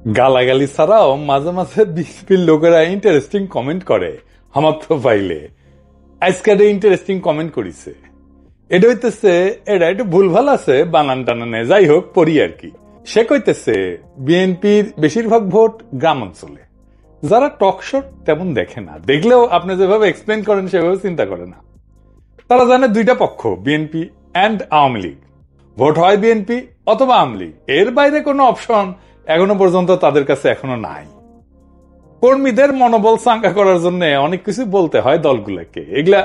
গালাগালি ছাড়াও মাঝে মাঝে বিএনপির লোকেরা ইন্টারেস্টিং কমেন্ট করে আমার প্রোফাইলে। আজকে ইন্টারেস্টিং কমেন্ট করেছে, এটা হইতেছে এটা একটু ভুলভাল আছে বানান টানানে, যাই হোক পড়ি আর কি। সে কইতেছে বিএনপির বেশিরভাগ ভোট গ্রাম অঞ্চলে, যারা টক শো তেমন দেখে না, দেখলেও আপনি যেভাবে এক্সপ্লেন করেন সেভাবে চিন্তা করে না। তারা জানে দুইটা পক্ষ, BNP and Awami League, vote হয় বিএনপি অথবা আওয়ামী লীগ, এর বাইরে কোনো অপশন এখনো পর্যন্ত তাদের কাছে এখনো নাই। কর্মীদের মনোবল চাঙ্গা করার জন্য অনেক কিছু বলতে হয় দলগুলোকে, এগুলা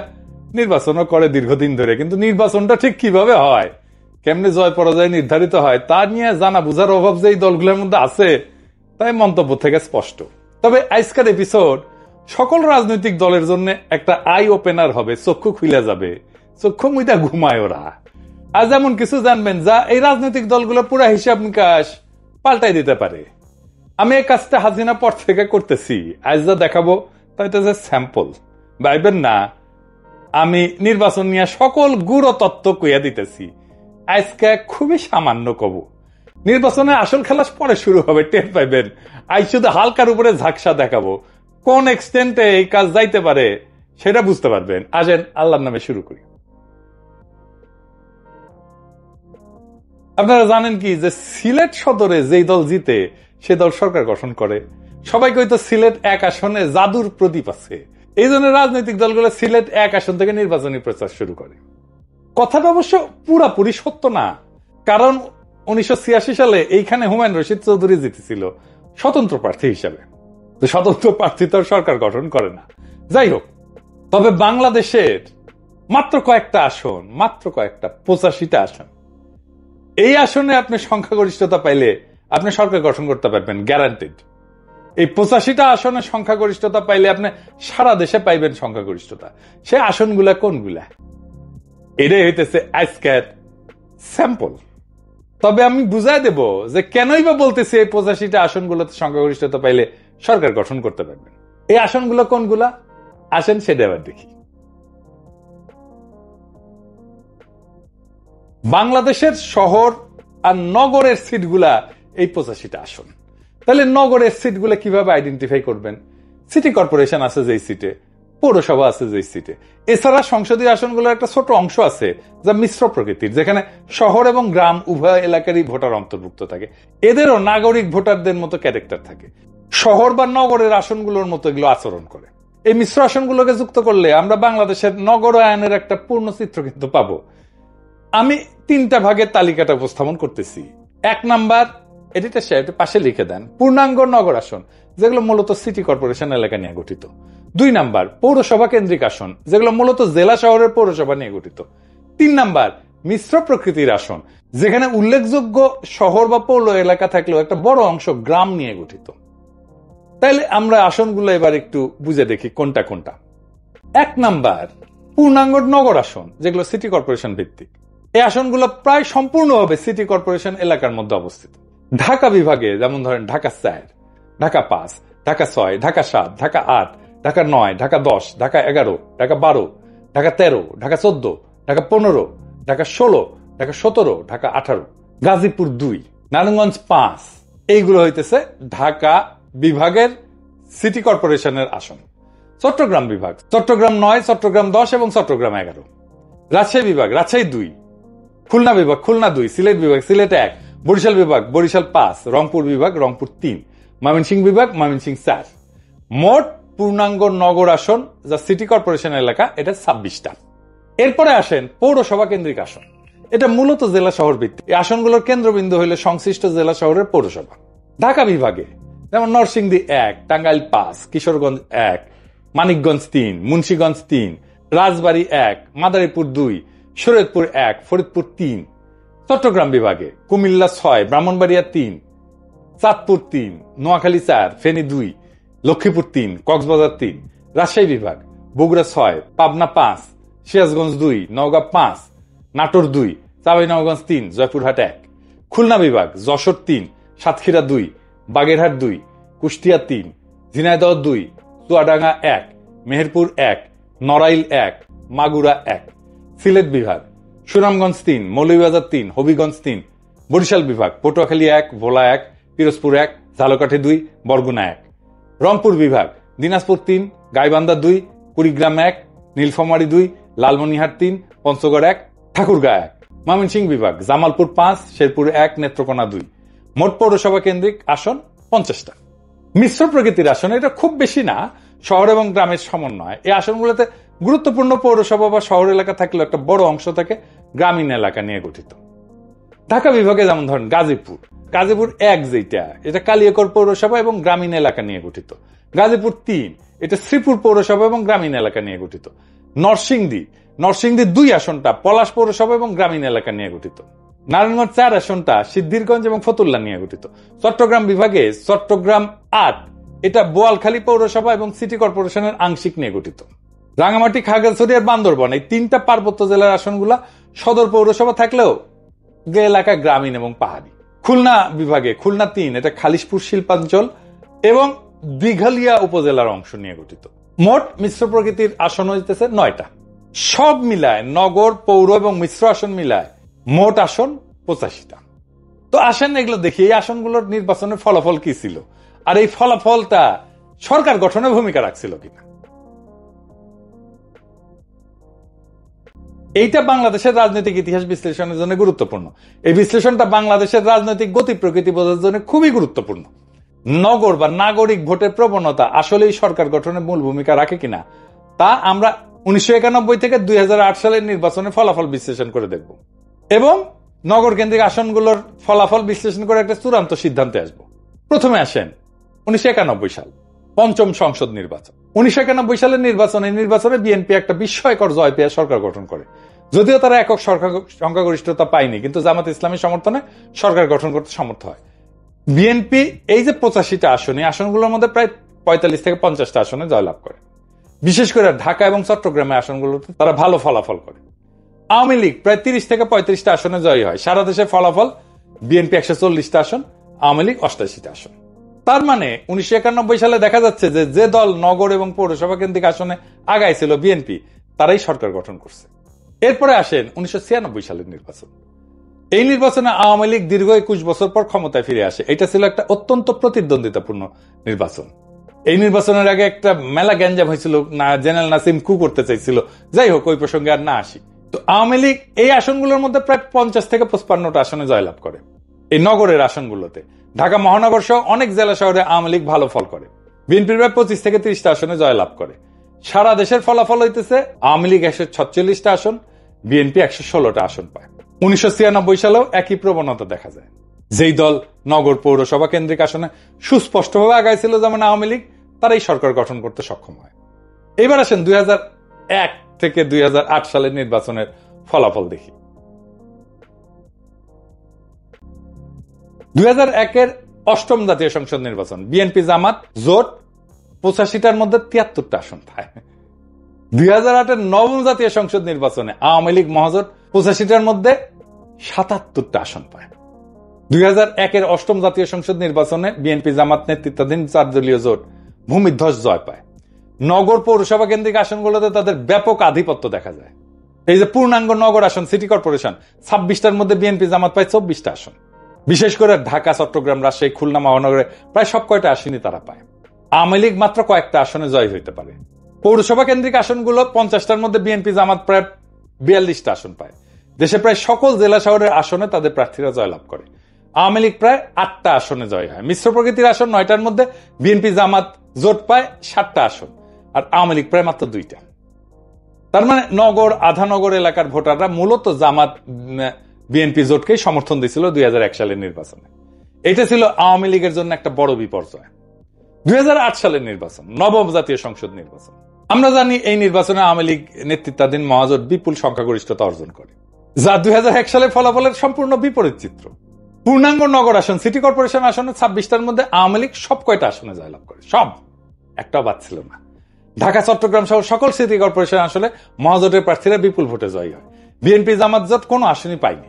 নির্বাচনও করে দীর্ঘদিন ধরে, কিন্তু নির্বাচনটা ঠিক কিভাবে হয়, কেমনে জয় পরাজয় নির্ধারিত হয় তা নিয়ে জানা বুঝার অভাব যে এই দলগুলোর মধ্যে আছে, তাই মন্তব্য থেকে স্পষ্ট। তবে আজকের এপিসোড সকল রাজনৈতিক দলের জন্য একটা আই ওপেনার হবে, চক্ষু খুলে যাবে, চক্ষু মুইটা ঘুমায় ওরা। আজ এমন কিছু জানবেন যা এই রাজনৈতিক দলগুলো পুরা হিসাব নিকাশ পাল্টাই দিতে পারে। আমি এই কাজটা হাজিনা পর থেকে করতেছি, আজ যা দেখাবো তাইতে যে স্যাম্পল, ভাইবেন না আমি নির্বাচন নিয়ে সকল গুড় তত্ত্ব কইয়া দিতেছি। আজকে খুবই সামান্য কব, নির্বাচনের আসল খেলা পরে শুরু হবে, টের পাইবেন। আজ শুধু হালকার উপরে ঝাকসা দেখাবো, কোন এক্সটেন্টে এই কাজ যাইতে পারে সেটা বুঝতে পারবেন। আসেন আল্লাহর নামে শুরু করি। আপনারা জানেন কি যে সিলেট সদরে যেই দল জিতে সে দল সরকার গঠন করে। সবাই কইতো সিলেট এক আসনে জাদুর প্রদীপ আছে, এই জন্য রাজনৈতিক দলগুলো সিলেট এক আসন থেকে নির্বাচনী প্রচার শুরু করে। কথাটা অবশ্য পুরাপুরি সত্য না, কারণ 1986 সালে এইখানে হুমায়ুন রশিদ চৌধুরী জিতেছিল স্বতন্ত্র প্রার্থী হিসাবে। স্বতন্ত্র প্রার্থী তো সরকার গঠন করে না। যাই হোক, তবে বাংলাদেশের মাত্র কয়েকটা আসন, মাত্র কয়েকটা 85টা আসন, এই আসনে আপনি সংখ্যাগরিষ্ঠতা পাইলে আপনি সরকার গঠন করতে পারবেন, গ্যারান্টেড। এই 85টা আসনে সংখ্যাগরিষ্ঠতা পাইলে আপনি সারা দেশে পাইবেন সংখ্যাগরিষ্ঠতা। সে আসনগুলা কোনগুলা, এটাই হইতেছে আজকের স্যাম্পল। তবে আমি বুঝাই দেব যে কেনই বা বলতেছি এই 85টা আসনগুলোতে সংখ্যাগরিষ্ঠতা পাইলে সরকার গঠন করতে পারবেন। এই আসনগুলো কোনগুলা আসেন সেটা এবার দেখি। বাংলাদেশের শহর আর নগরের সিটগুলা এই 85টা আসন। তাহলে নগরের সিটগুলা কিভাবে আইডেন্টিফাই করবেন? সিটি কর্পোরেশন আছে যেই সিটে, পৌরসভা আছে যেই সিটে, এছাড়া সংসদীয় আসনগুলোর একটা ছোট অংশ আছে যা মিশ্র প্রকৃতির, যেখানে শহর এবং গ্রাম উভয় এলাকারই ভোটার অন্তর্ভুক্ত থাকে। এদেরও নাগরিক ভোটারদের মতো ক্যারেক্টার থাকে, শহর বা নগরের আসনগুলোর মতো এগুলো আচরণ করে। এই মিশ্র আসনগুলোকে যুক্ত করলে আমরা বাংলাদেশের নগরায়নের একটা পূর্ণ চিত্র কিন্তু পাবো। আমি 3টা ভাগের তালিকাটা উপস্থাপন করতেছি। 1 নাম্বার, এডিটর সাহেব পাশে লিখে দেন, পূর্ণাঙ্গ নগর আসন, যেগুলো মূলত সিটি কর্পোরেশন এলাকা নিয়ে গঠিত। 2 নাম্বার, পৌরসভা কেন্দ্রিক আসন, যেগুলো মূলত জেলা শহরের পৌরসভা নিয়ে গঠিত। 3 নাম্বার, মিশ্র প্রকৃতির আসন, যেখানে উল্লেখযোগ্য শহর বা পৌর এলাকা থাকলেও একটা বড় অংশ গ্রাম নিয়ে গঠিত। তাইলে আমরা আসনগুলো এবার একটু বুঝে দেখি কোনটা কোনটা। 1 নাম্বার, পূর্ণাঙ্গ নগর আসন, যেগুলো সিটি কর্পোরেশন ভিত্তিক। এই আসনগুলো প্রায় সম্পূর্ণভাবে সিটি কর্পোরেশন এলাকার মধ্যে অবস্থিত। ঢাকা বিভাগে যেমন ধরেন ঢাকা 4, ঢাকা 5, ঢাকা 6, ঢাকা 7, ঢাকা 8, ঢাকা 9, ঢাকা 10, ঢাকা 11, ঢাকা 12, ঢাকা 13, ঢাকা 14, ঢাকা 15, ঢাকা 16, ঢাকা 17, ঢাকা 18, গাজীপুর 2, নারায়ণগঞ্জ 5, এইগুলো হইতেছে ঢাকা বিভাগের সিটি কর্পোরেশনের আসন। চট্টগ্রাম বিভাগ, চট্টগ্রাম 9, চট্টগ্রাম 10 এবং চট্টগ্রাম 11। রাজশাহী বিভাগ, রাজশাহী 2, খুলনা বিভাগ, খুলনা 2, সিলেট বিভাগ, সিলেট 1, বরিশাল বিভাগ, বরিশাল 5, রংপুর বিভাগ, রংপুর 3, ময়মনসিংহ বিভাগ, ময়মনসিংহ 4। মোট পূর্ণাঙ্গ নগর আসন যা সিটি কর্পোরেশন এলাকা, এটা 26টা। এরপরে আসেন পৌরসভা কেন্দ্রিক আসন, এটা মূলত জেলা শহর ভিত্তিক। এই আসনগুলোর কেন্দ্রবিন্দু হইলে সংশ্লিষ্ট জেলা শহরের পৌরসভা। ঢাকা বিভাগে যেমন নরসিংদী 1, টাঙ্গাইল 5, কিশোরগঞ্জ 1, মানিকগঞ্জ 3, মুন্সিগঞ্জ 3, রাজবাড়ী 1, মাদারীপুর 2, শরীয়তপুর 1, ফরিদপুর 3। চট্টগ্রাম বিভাগে কুমিল্লা 6, ব্রাহ্মণবাড়িয়া 3, চাঁদপুর 3, নোয়াখালী 4, ফেনী 2, লক্ষ্মীপুর 3, কক্সবাজার 3। রাজশাহী বিভাগ বগুড়া 6, পাবনা 5, সিরাজগঞ্জ 2, নওগাঁ 5, নাটোর 2, চাঁপাইনবাবগঞ্জ 3, জয়পুরহাট 1। খুলনা বিভাগ যশোর 3, সাতক্ষীরা 2, বাগেরহাট 2, কুষ্টিয়া 3, ঝিনাইদহ 2, চুয়াডাঙ্গা 1, মেহেরপুর 1, নড়াইল 1, মাগুরা 1। সিলেট বিভাগ সুনামগঞ্জ 3, মৌলভীবাজার 3, হবিগঞ্জ 3। বরিশাল বিভাগ পটুয়াখালী 1, ভোলা 1, পিরোজপুর 1, ঝালকাঠি 2, বরগুনা 1। রংপুর বিভাগ দিনাজপুর 3, গাইবান্ধা 2, কুড়িগ্রাম 1, নীলফামারী 2, লালমনিরহাট 3, পঞ্চগড় 1, ঠাকুরগাঁ 1। ময়মনসিংহ বিভাগ জামালপুর 5, শেরপুর 1, নেত্রকোনা 2। মোট পৌরসভা কেন্দ্রিক আসন 50টা। মিশ্র প্রকৃতির আসন এটা খুব বেশি না, শহর এবং গ্রামের সমন্বয়। এই আসনগুলোতে গুরুত্বপূর্ণ পৌরসভা বা শহর এলাকা থাকলেও একটা বড় অংশ থাকে গ্রামীণ এলাকা নিয়ে গঠিত। ঢাকা বিভাগে যেমন ধরেন গাজীপুর 1 যেটা, এটা কালিয়াকৈর পৌরসভা এবং গ্রামীণ এলাকা নিয়ে গঠিত। গাজীপুর 3, এটা শ্রীপুর পৌরসভা এবং গ্রামীণ এলাকা নিয়ে গঠিত। নরসিংদী 2 আসনটা পলাশ পৌরসভা এবং গ্রামীণ এলাকা নিয়ে গঠিত। নারায়ণগঞ্জ 4 আসনটা সিদ্ধিরগঞ্জ এবং ফতুল্লা নিয়ে গঠিত। চট্টগ্রাম বিভাগে চট্টগ্রাম 8, এটা বোয়ালখালী পৌরসভা এবং সিটি কর্পোরেশনের আংশিক নিয়ে গঠিত। রাঙামাটি, খাগড়াছড়ি আর বান্দরবান এই 3টা পার্বত্য জেলার আসনগুলা সদর পৌরসভা থাকলেও এলাকা গ্রামীণ এবং পাহাড়ি। খুলনা বিভাগে খুলনা 3, এটা খালিশপুর শিল্পাঞ্চল এবং দিঘালিয়া উপজেলার অংশ নিয়ে গঠিত। মোট মিশ্র প্রকৃতির আসন হইতেছে 9টা। সব মিলায় নগর, পৌর এবং মিশ্র আসন মিলায় মোট আসন 85টা। তো আসেন এগুলো দেখি, এই আসনগুলোর নির্বাচনের ফলাফল কি ছিল আর এই ফলাফলটা সরকার গঠনে ভূমিকা রাখছিল কিনা। এইটা বাংলাদেশের রাজনৈতিক ইতিহাস বিশ্লেষণের জন্য গুরুত্বপূর্ণ। এই বিশ্লেষণটা বাংলাদেশের রাজনৈতিক গতি প্রকৃতি বোঝার জন্য খুবই গুরুত্বপূর্ণ। নগর বা নাগরিক ভোটের প্রবণতা আসলেই সরকার গঠনে মূল ভূমিকা রাখে কিনা তা আমরা 1991 থেকে 2008 সালের নির্বাচনের ফলাফল বিশ্লেষণ করে দেখব এবং নগর কেন্দ্রিক আসনগুলোর ফলাফল বিশ্লেষণ করে একটা চূড়ান্ত সিদ্ধান্তে আসব। প্রথমে আসেন 1991 সাল, পঞ্চম সংসদ নির্বাচন। 1991 সালের নির্বাচনে বিএনপি একটা বিস্ময়কর জয় পেয়ে সরকার গঠন করে। যদিও তারা একক সংখ্যাগরিষ্ঠতা পায়নি, কিন্তু জামাত ইসলামী সমর্থনে সরকার গঠন করতে সমর্থ হয়। বিএনপি এই যে 85টা আসন, এই আসনগুলোর মধ্যে প্রায় 45 থেকে 50টা আসনে জয়লাভ করে। বিশেষ করে ঢাকা এবং চট্টগ্রামের আসনগুলোতে তারা ভালো ফলাফল করে। আওয়ামী লীগ প্রায় 30 থেকে 35টা আসনে জয়ী হয়। সারা দেশের ফলাফল বিএনপি 140টা আসন, আওয়ামী লীগ 88টা আসন। তার মানে 1991 সালে দেখা যাচ্ছে যে দল নগর এবং পৌরসভা কেন্দ্রিক আসনে আগাইছিল বিএনপি, তারাই সরকার গঠন করছে। এরপরে আসেন 1996 সালের নির্বাচন। এই নির্বাচনে আওয়ামী লীগ দীর্ঘ 21 বছর পর ক্ষমতায় ফিরে আসে। এটা ছিল একটা অত্যন্ত প্রতিদ্বন্দ্বিতাপূর্ণ নির্বাচন। এই নির্বাচনের আগে একটা মেলা গ্যাঞ্জাম হয়েছিল, না জেনারেল নাসিম কু করতে চাইছিল। যাই হোক, ওই প্রসঙ্গে আর না আসি। তো আওয়ামী লীগ এই আসনগুলোর মধ্যে প্রায় 50 থেকে 55টা আসনে জয়লাভ করে। এই নগরের আসনগুলোতে ঢাকা মহানগর সহ অনেক জেলা শহরে আওয়ামী লীগ ভালো ফল করে। বিএনপি প্রায় 25 থেকে 30টা আসনে জয়লাভ করে। সারা দেশের ফলাফল হইতেছে আওয়ামী লীগ 146টা আসন, বিএনপি 116টা আসন পায়। 1996 সালেও একই প্রবণতা দেখা যায়। যেই দল নগর পৌরসভা কেন্দ্রিক আসনে সুস্পষ্টভাবে আগাইছিল যেমন আওয়ামী লীগ, তারাই সরকার গঠন করতে সক্ষম হয়। এবার আসেন 2001 থেকে 2008 সালের নির্বাচনের ফলাফল দেখি। 2001-এর 8ম জাতীয় সংসদ নির্বাচন, বিএনপি জামাত জোট 85টার মধ্যে 73টা আসন পায়। 2008-এর 9ম জাতীয় সংসদ নির্বাচনে আওয়ামী লীগ মহাজোট 85টার মধ্যে 77টা আসন পায়। 2001-এর 8ম জাতীয় সংসদ নির্বাচনে বিএনপি জামাত নেতৃত্বাধীন 4 দলীয় জোট ভূমিধ্বস জয় পায়। নগর পৌরসভা কেন্দ্রিক আসনগুলোতে তাদের ব্যাপক আধিপত্য দেখা যায়। এই যে পূর্ণাঙ্গ নগর আসন, সিটি কর্পোরেশন 26টার মধ্যে বিএনপি জামাত পায় 24টা আসন। বিশেষ করে ঢাকা, চট্টগ্রাম, রাজশাহী, খুলনা মহানগরে প্রায় সব কয়টা আসনই তারা পায়। আওয়ামী লীগ মাত্র কয়েকটা আসনে জয় হইতে পারে। পৌরসভা কেন্দ্রিক আসনগুলো 50টার মধ্যে বিএনপি জামাত প্রায় 42টা আসন পায়। দেশে প্রায় সকল জেলা শহরের আসনে তাদের প্রার্থীরা জয়লাভ করে। আওয়ামী লীগ প্রায় 8টা আসনে জয় হয়। মিশ্র প্রকৃতির আসন 9টার মধ্যে বিএনপি জামাত জোট পায় 7টা আসন আর আওয়ামী লীগ প্রায় মাত্র 2টা। তার মানে নগর, আধানগর এলাকার ভোটাররা মূলত জামাত বিএনপি জোটকেই সমর্থন দিয়েছিল 2001 সালের নির্বাচনে। এটা ছিল আওয়ামী লীগের জন্য একটা বড় বিপর্যয়। 2008 সালের নির্বাচন, 9ম জাতীয় সংসদ নির্বাচন। আমরা জানি এই নির্বাচনে আওয়ামী লীগ নেতৃত্বাধীন মহাজোট বিপুল সংখ্যাগরিষ্ঠতা অর্জন করে, যা 2001 সালের ফলাফলের সম্পূর্ণ বিপরীত চিত্র। পূর্ণাঙ্গ নগর আসন, সিটি কর্পোরেশন আসনে 26টার মধ্যে আওয়ামী লীগ সব কয়টা আসনে জয়লাভ করে, সব, একটাও বাদ ছিল না। ঢাকা, চট্টগ্রাম সহ সকল সিটি কর্পোরেশন আসলে মহাজোটের প্রার্থীরা বিপুল ভোটে জয়ী হয়। বিএনপি জামাত জোট কোনো আসনই পায়নি।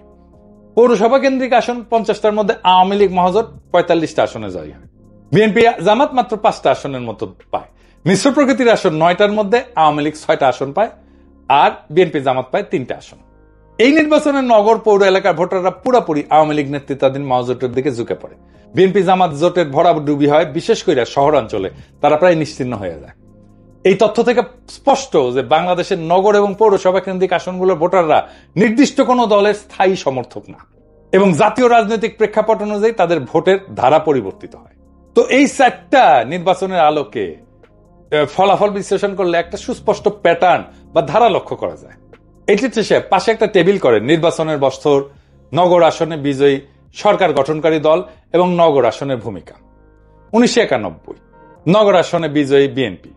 পৌরসভা কেন্দ্রিক আসন 50টার মধ্যে আওয়ামী লীগ মহাজোট 45টা আসনে জয়ী হয়। বিএনপি জামাত মাত্র 5টা আসনের মতো পায়। মিশ্র প্রকৃতির আসন 9টার মধ্যে আওয়ামী লীগ 6টা আসন পায় আর বিএনপি জামাত পায় 3টা আসন। এই নির্বাচনে নগর পৌর এলাকার ভোটাররা পুরোপুরি আওয়ামী লীগ নেতৃত্বাধীন মহাজোটের দিকে ঝুঁকে পড়ে। বিএনপি জামাত জোটের ভরাডুবি হয়, বিশেষ করে শহরাঞ্চলে তারা প্রায় নিশ্চিহ্ন হয়ে যায়। এই তথ্য থেকে স্পষ্ট যে বাংলাদেশের নগর এবং পৌরসভা কেন্দ্রিক আসনগুলোর ভোটাররা নির্দিষ্ট কোনো দলের স্থায়ী সমর্থক না, এবং জাতীয় রাজনৈতিক প্রেক্ষাপট অনুযায়ী তাদের ভোটের ধারা পরিবর্তিত হয়। তো এই 4টা নির্বাচনের আলোকে ফলাফল বিশ্লেষণ করলে একটা সুস্পষ্ট প্যাটার্ন বা ধারা লক্ষ্য করা যায়। এটির শেষে পাশে একটা টেবিল করে নির্বাচনের বছর, নগর আসনে বিজয়ী সরকার গঠনকারী দল এবং নগর আসনের ভূমিকা। 1991 নগর আসনে বিজয়ী বিএনপি,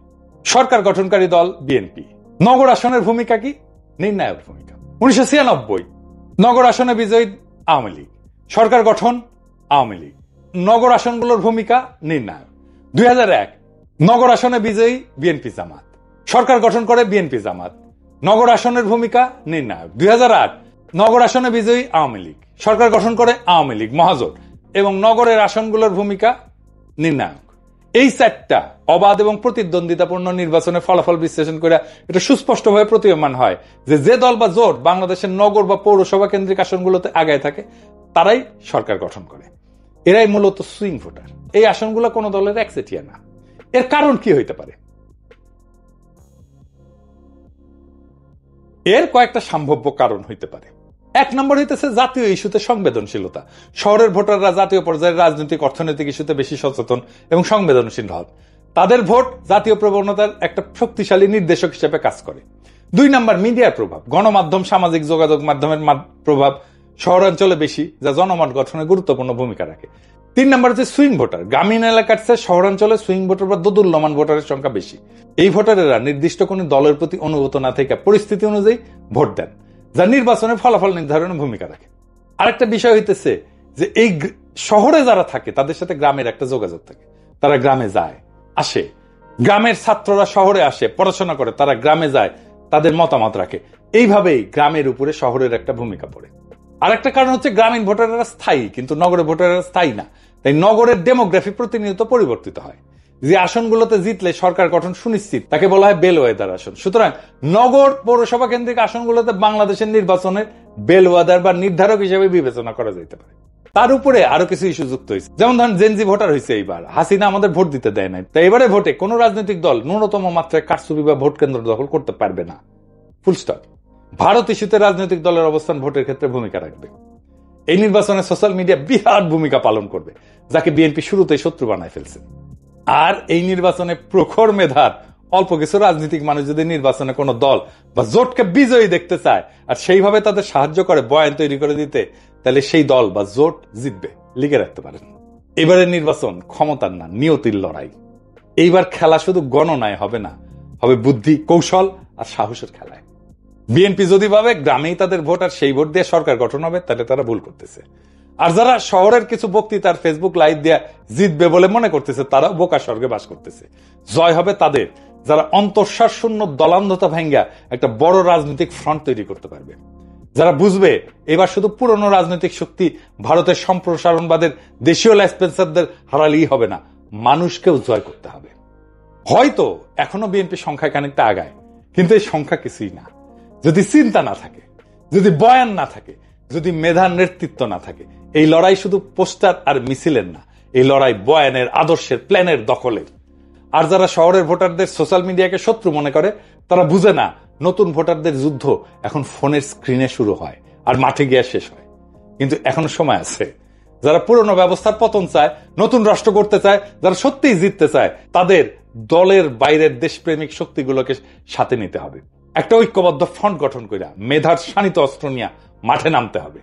সরকার গঠনকারী দল বিএনপি। নগর আসনের ভূমিকা কি? নির্ণায়ক ভূমিকা। 1996 নগর আসনে বিজয়ী আওয়ামী লীগ, সরকার গঠন আওয়ামী লীগ, নগর আসনগুলোর ভূমিকা নির্ণায়ক। 2001 নগর আসনে বিজয়ী বিএনপি জামাত, সরকার গঠন করে বিএনপি জামাত, নগর আসনের ভূমিকা নির্ণায়ক। 2008 নগর আসনে বিজয়ী আওয়ামী লীগ, সরকার গঠন করে আওয়ামী লীগ মহাজোট, এবং নগরের আসনগুলোর ভূমিকা নির্ণায়ক। এই 4টা অবাধ এবং প্রতিদ্বন্দ্বিতাপূর্ণ নির্বাচনের ফলাফল বিশ্লেষণ করে এটা সুস্পষ্টভাবে প্রতীয়মান হয় যে দল বা জোট বাংলাদেশের নগর বা পৌরসভা কেন্দ্রিক আসনগুলোতে আগায় থাকে তারাই সরকার গঠন করে। এরাই মূলত সুইং ভোটার। এই আসনগুলো কোনো দলের একচেটিয়া না। এর কারণ কি হইতে পারে? এর কয়েকটা সম্ভাব্য কারণ হইতে পারে। 1 নম্বর হইতেছে জাতীয় ইস্যুতে সংবেদনশীলতা। শহরের ভোটাররা জাতীয় পর্যায়ের রাজনৈতিক অর্থনৈতিক ইস্যুতে বেশি সচেতন এবং সংবেদনশীল হন। তাদের ভোট জাতীয় প্রবণতার একটা শক্তিশালী নির্দেশক হিসেবে কাজ করে। 2 নম্বর মিডিয়ার প্রভাব। গণমাধ্যম, সামাজিক যোগাযোগ মাধ্যমের প্রভাব শহরাঞ্চলে বেশি, যা জনমত গঠনে গুরুত্বপূর্ণ ভূমিকা রাখে। 3 নম্বর হচ্ছে সুইং ভোটার। গ্রামীণ এলাকার চেয়ে শহরাঞ্চলে সুইং ভোটার বা দোদুল্যমান ভোটারের সংখ্যা বেশি। এই ভোটারেরা নির্দিষ্ট কোনো দলের প্রতি অনুগত না থেকে পরিস্থিতি অনুযায়ী ভোট দেন, যা নির্বাচনের ফলাফল নির্ধারণে ভূমিকা রাখে। আরেকটা বিষয় হইতেছে যে এই শহরে যারা থাকে তাদের সাথে গ্রামের একটা যোগাযোগ থাকে। তারা গ্রামে যায়, আসে। গ্রামের ছাত্ররা শহরে আসে, পড়াশোনা করে, তারা গ্রামে যায়, তাদের মতামত রাখে। এইভাবেই গ্রামের উপরে শহরের একটা ভূমিকা পড়ে। আরেকটা কারণ হচ্ছে গ্রামীণ ভোটাররা স্থায়ী, কিন্তু নগরের ভোটাররা স্থায়ী না। তাই নগরের ডেমোগ্রাফি প্রতিনিয়ত পরিবর্তিত হয়। যে আসনগুলোতে জিতলে সরকার গঠন সুনিশ্চিত তাকে বলা হয় বেলওয়েদার আসন। সুতরাং নগর পৌরসভা কেন্দ্রিক আসনগুলোতে বাংলাদেশের নির্বাচনের বেলওয়েদার বা নির্ধারক হিসেবে বিবেচনা করা যেতে পারে। তার উপরে আরো কিছু ইস্যু যুক্ত হয়েছে, যেমন ধরেন জেনজি ভোটার হয়েছে এইবার। হাসিনা আমাদের ভোট দিতে দেয় নাই, তাই এবারে ভোটে কোন রাজনৈতিক দল ন্যূনতম মাত্রায় কারচুপি বা ভোট কেন্দ্র দখল করতে পারবে না। Full stop. ভারত ইস্যুতে রাজনৈতিক দলের অবস্থান ভোটের ক্ষেত্রে ভূমিকা রাখবে। এই নির্বাচনে সোশ্যাল মিডিয়া বিরাট ভূমিকা পালন করবে, যাকে বিএনপি শুরুতেই শত্রু বানায় ফেলছে। আর এই নির্বাচনে প্রখর মেধার অল্প কিছু রাজনৈতিক মানুষ যদি নির্বাচনে কোনো দল বা জোটকে বিজয়ী দেখতে চায় আর সেইভাবে তাদের সাহায্য করে বয়ান তৈরি করে দিতে, তাহলে সেই দল বা জোট জিতবে। লিখে রাখতে পারেন, এবারের নির্বাচন ক্ষমতার না, নিয়তির লড়াই। এইবার খেলা শুধু গণনায় হবে না, হবে বুদ্ধি, কৌশল আর সাহসের খেলায়। বিএনপি যদি ভাবে গ্রামেই তাদের ভোট আর সেই ভোট দিয়ে সরকার গঠন হবে, তাহলে তারা ভুল করতেছে। আর যারা শহরের কিছু বক্তৃতার ফেসবুক লাইভ দিয়ে জিতবে বলে মনে করতেছে, তারা বোকা স্বর্গে বাস করতেছে। জয় হবে তাদের যারা অন্তঃশ্বাস শূন্য দলান্ধতা ভাঙ্গা একটা বড় রাজনৈতিক ফ্রন্ট তৈরি করতে পারবে, যারা বুঝবে এবার শুধু পুরনো রাজনৈতিক শক্তি ভারতের সম্প্রসারণবাদের দেশীয় লাইসপেন্সারদের হারালেই হবে না, মানুষকেও জয় করতে হবে। হয়তো এখনো বিএনপি সংখ্যায় খানিকটা আগায়, কিন্তু এই সংখ্যা কিছুই না যদি চিন্তা না থাকে, যদি বয়ান না থাকে, যদি মেধার নেতৃত্ব না থাকে। এই লড়াই শুধু পোস্টার আর মিছিলের না, এই লড়াই বয়ানের, আদর্শের, প্ল্যানের, দখলের। আর যারা শহরের ভোটারদের সোশ্যাল মিডিয়াকে শত্রু মনে করে, তারা বুঝে না নতুন ভোটারদের যুদ্ধ এখন ফোনের স্ক্রিনে শুরু হয় আর মাঠে গিয়ে শেষ হয়। কিন্তু এখনো সময় আছে। যারা পুরনো ব্যবস্থার পতন চায়, নতুন রাষ্ট্র করতে চায়, যারা সত্যিই জিততে চায়, তাদের দলের বাইরের দেশপ্রেমিক শক্তিগুলোকে সাথে নিতে হবে। একটা ঐক্যবদ্ধ ফ্রন্ট গঠন করে মেধার শানিত অস্ত্র নিয়ে মাঠে নামতে হবে।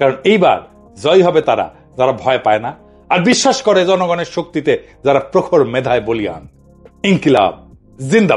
কারণ এইবার জয় হবে তারা যারা ভয় পায় না আর বিশ্বাস করে জনগণের শক্তিতে, যারা প্রখর মেধায় বলিয়ান। ইনকিলাব জিন্দাবাদ।